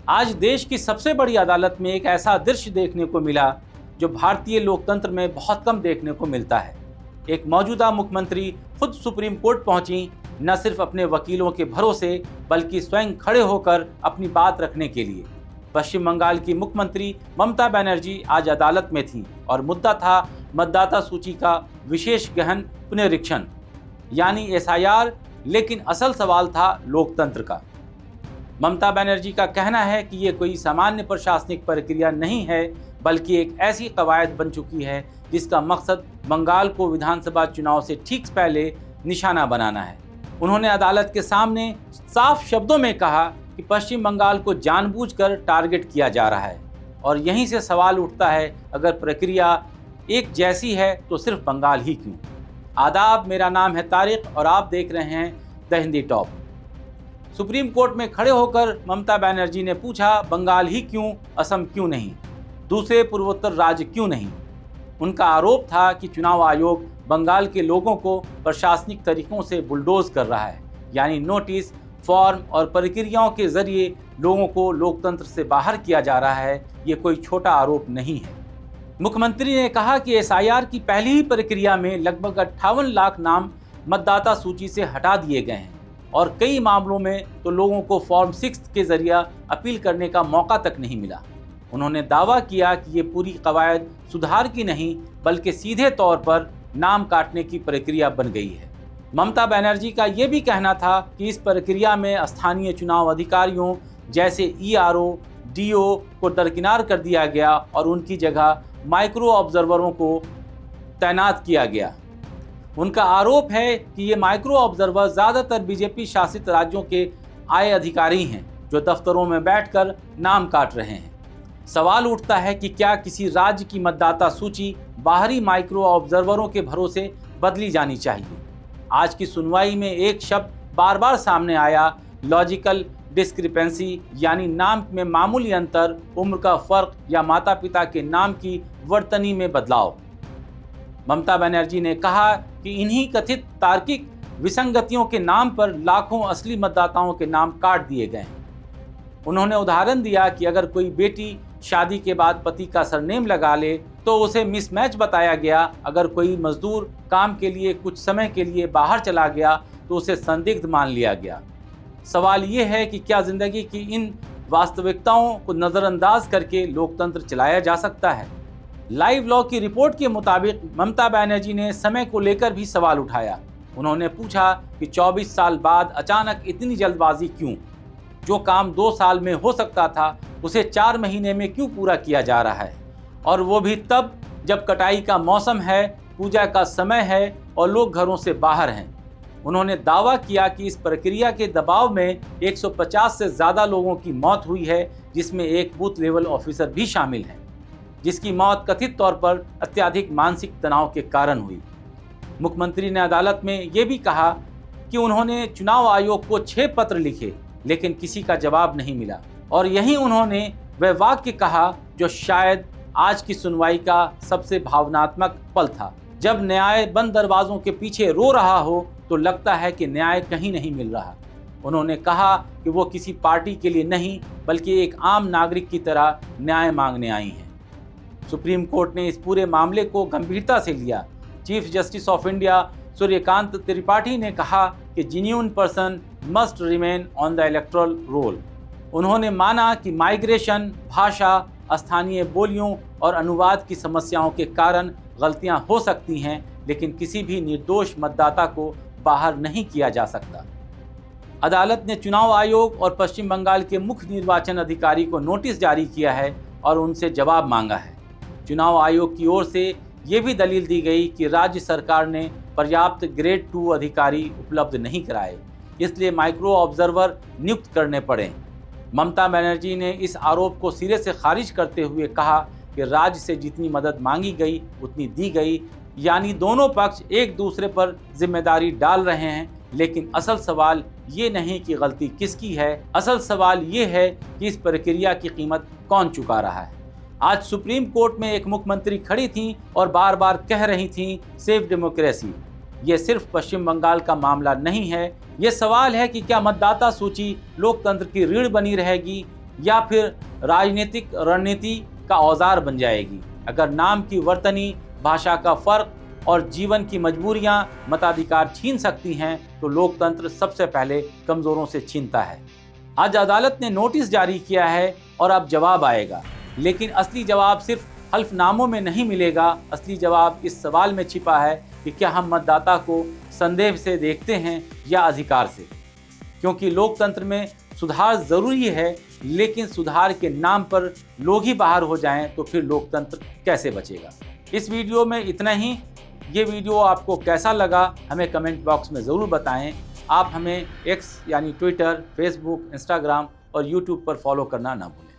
आज देश की सबसे बड़ी अदालत में एक ऐसा दृश्य देखने को मिला जो भारतीय लोकतंत्र में बहुत कम देखने को मिलता है। एक मौजूदा मुख्यमंत्री खुद सुप्रीम कोर्ट पहुंची, न सिर्फ अपने वकीलों के भरोसे बल्कि स्वयं खड़े होकर अपनी बात रखने के लिए। पश्चिम बंगाल की मुख्यमंत्री ममता बनर्जी आज अदालत में थी और मुद्दा था मतदाता सूची का विशेष गहन पुनरीक्षण यानी SIR, लेकिन असल सवाल था लोकतंत्र का। ममता बनर्जी का कहना है कि ये कोई सामान्य प्रशासनिक प्रक्रिया नहीं है बल्कि एक ऐसी कवायद बन चुकी है जिसका मकसद बंगाल को विधानसभा चुनाव से ठीक पहले निशाना बनाना है। उन्होंने अदालत के सामने साफ शब्दों में कहा कि पश्चिम बंगाल को जानबूझकर टारगेट किया जा रहा है और यहीं से सवाल उठता है, अगर प्रक्रिया एक जैसी है तो सिर्फ बंगाल ही क्यों। आदाब, मेरा नाम है तारिक और आप देख रहे हैं the Hindi top. Supreme court में खड़े होकर ममता बनर्जी ने पूछा, बंगाल ही क्यों, असम क्यों नहीं, दूसरे पूर्वोत्तर राज्य क्यों नहीं। उनका आरोप था कि चुनाव आयोग बंगाल के लोगों को प्रशासनिक तरीकों से बुलडोज कर रहा है, यानी नोटिस, फॉर्म और प्रक्रियाओं के जरिए लोगों को लोकतंत्र से बाहर किया जा रहा है। ये कोई छोटा आरोप नहीं है। मुख्यमंत्री ने कहा कि SIR की पहली ही प्रक्रिया में लगभग 58 लाख नाम मतदाता सूची से हटा दिए गए हैं और कई मामलों में तो लोगों को फॉर्म 6 के जरिए अपील करने का मौका तक नहीं मिला। उन्होंने दावा किया कि ये पूरी कवायद सुधार की नहीं बल्कि सीधे तौर पर नाम काटने की प्रक्रिया बन गई है। ममता बनर्जी का ये भी कहना था कि इस प्रक्रिया में स्थानीय चुनाव अधिकारियों जैसे ERO, DO को दरकिनार कर दिया गया और उनकी जगह माइक्रो ऑब्जर्वरों को तैनात किया गया। उनका आरोप है कि ये माइक्रो ऑब्जर्वर ज़्यादातर BJP शासित राज्यों के आए अधिकारी हैं जो दफ्तरों में बैठकर नाम काट रहे हैं। सवाल उठता है कि क्या किसी राज्य की मतदाता सूची बाहरी माइक्रो ऑब्जर्वरों के भरोसे बदली जानी चाहिए। आज की सुनवाई में एक शब्द बार बार सामने आया, लॉजिकल डिस्क्रिपेंसी, यानी नाम में मामूली अंतर, उम्र का फर्क या माता पिता के नाम की वर्तनी में बदलाव। ममता बनर्जी ने कहा कि इन्हीं कथित तार्किक विसंगतियों के नाम पर लाखों असली मतदाताओं के नाम काट दिए गए हैं। उन्होंने उदाहरण दिया कि अगर कोई बेटी शादी के बाद पति का सरनेम लगा ले तो उसे मिसमैच बताया गया। अगर कोई मजदूर काम के लिए कुछ समय के लिए बाहर चला गया तो उसे संदिग्ध मान लिया गया। सवाल ये है कि क्या जिंदगी की इन वास्तविकताओं को नज़रअंदाज करके लोकतंत्र चलाया जा सकता है। लाइव लॉ की रिपोर्ट के मुताबिक ममता बनर्जी ने समय को लेकर भी सवाल उठाया। उन्होंने पूछा कि 24 साल बाद अचानक इतनी जल्दबाजी क्यों। जो काम 2 साल में हो सकता था उसे 4 महीने में क्यों पूरा किया जा रहा है, और वो भी तब जब कटाई का मौसम है, पूजा का समय है और लोग घरों से बाहर हैं। उन्होंने दावा किया कि इस प्रक्रिया के दबाव में 150 से ज़्यादा लोगों की मौत हुई है, जिसमें एक बूथ लेवल ऑफिसर भी शामिल है, जिसकी मौत कथित तौर पर अत्यधिक मानसिक तनाव के कारण हुई। मुख्यमंत्री ने अदालत में ये भी कहा कि उन्होंने चुनाव आयोग को 6 पत्र लिखे लेकिन किसी का जवाब नहीं मिला, और यहीं उन्होंने वह वाक्य कहा जो शायद आज की सुनवाई का सबसे भावनात्मक पल था। जब न्याय बंद दरवाजों के पीछे रो रहा हो तो लगता है कि न्याय कहीं नहीं मिल रहा। उन्होंने कहा कि वो किसी पार्टी के लिए नहीं बल्कि एक आम नागरिक की तरह न्याय मांगने आई हैं। सुप्रीम कोर्ट ने इस पूरे मामले को गंभीरता से लिया। Chief justice of India Suryakant Tripathi ने कहा कि genuine person must remain on the electoral roll. उन्होंने माना कि माइग्रेशन, भाषा, स्थानीय बोलियों और अनुवाद की समस्याओं के कारण गलतियां हो सकती हैं, लेकिन किसी भी निर्दोष मतदाता को बाहर नहीं किया जा सकता। अदालत ने चुनाव आयोग और पश्चिम बंगाल के मुख्य निर्वाचन अधिकारी को नोटिस जारी किया है और उनसे जवाब मांगा है। चुनाव आयोग की ओर से ये भी दलील दी गई कि राज्य सरकार ने पर्याप्त ग्रेड 2 अधिकारी उपलब्ध नहीं कराए, इसलिए माइक्रो ऑब्जर्वर नियुक्त करने पड़े। ममता बनर्जी ने इस आरोप को सिरे से खारिज करते हुए कहा कि राज्य से जितनी मदद मांगी गई उतनी दी गई, यानी दोनों पक्ष एक दूसरे पर जिम्मेदारी डाल रहे हैं। लेकिन असल सवाल ये नहीं कि गलती किसकी है, असल सवाल ये है कि इस प्रक्रिया की कीमत कौन चुका रहा है। आज सुप्रीम कोर्ट में एक मुख्यमंत्री खड़ी थीं और बार बार कह रही थीं सेफ डेमोक्रेसी। ये सिर्फ पश्चिम बंगाल का मामला नहीं है। ये सवाल है कि क्या मतदाता सूची लोकतंत्र की रीढ़ बनी रहेगी या फिर राजनीतिक रणनीति का औजार बन जाएगी। अगर नाम की वर्तनी, भाषा का फर्क और जीवन की मजबूरियां मताधिकार छीन सकती हैं, तो लोकतंत्र सबसे पहले कमजोरों से छीनता है। आज अदालत ने नोटिस जारी किया है और अब जवाब आएगा, लेकिन असली जवाब सिर्फ हल्फनामों में नहीं मिलेगा। असली जवाब इस सवाल में छिपा है कि क्या हम मतदाता को संदेह से देखते हैं या अधिकार से। क्योंकि लोकतंत्र में सुधार जरूरी है, लेकिन सुधार के नाम पर लोग ही बाहर हो जाएं तो फिर लोकतंत्र कैसे बचेगा। इस वीडियो में इतना ही। ये वीडियो आपको कैसा लगा हमें कमेंट बॉक्स में ज़रूर बताएं। आप हमें एक्स यानी ट्विटर, फेसबुक, इंस्टाग्राम और यूट्यूब पर फॉलो करना ना भूलें।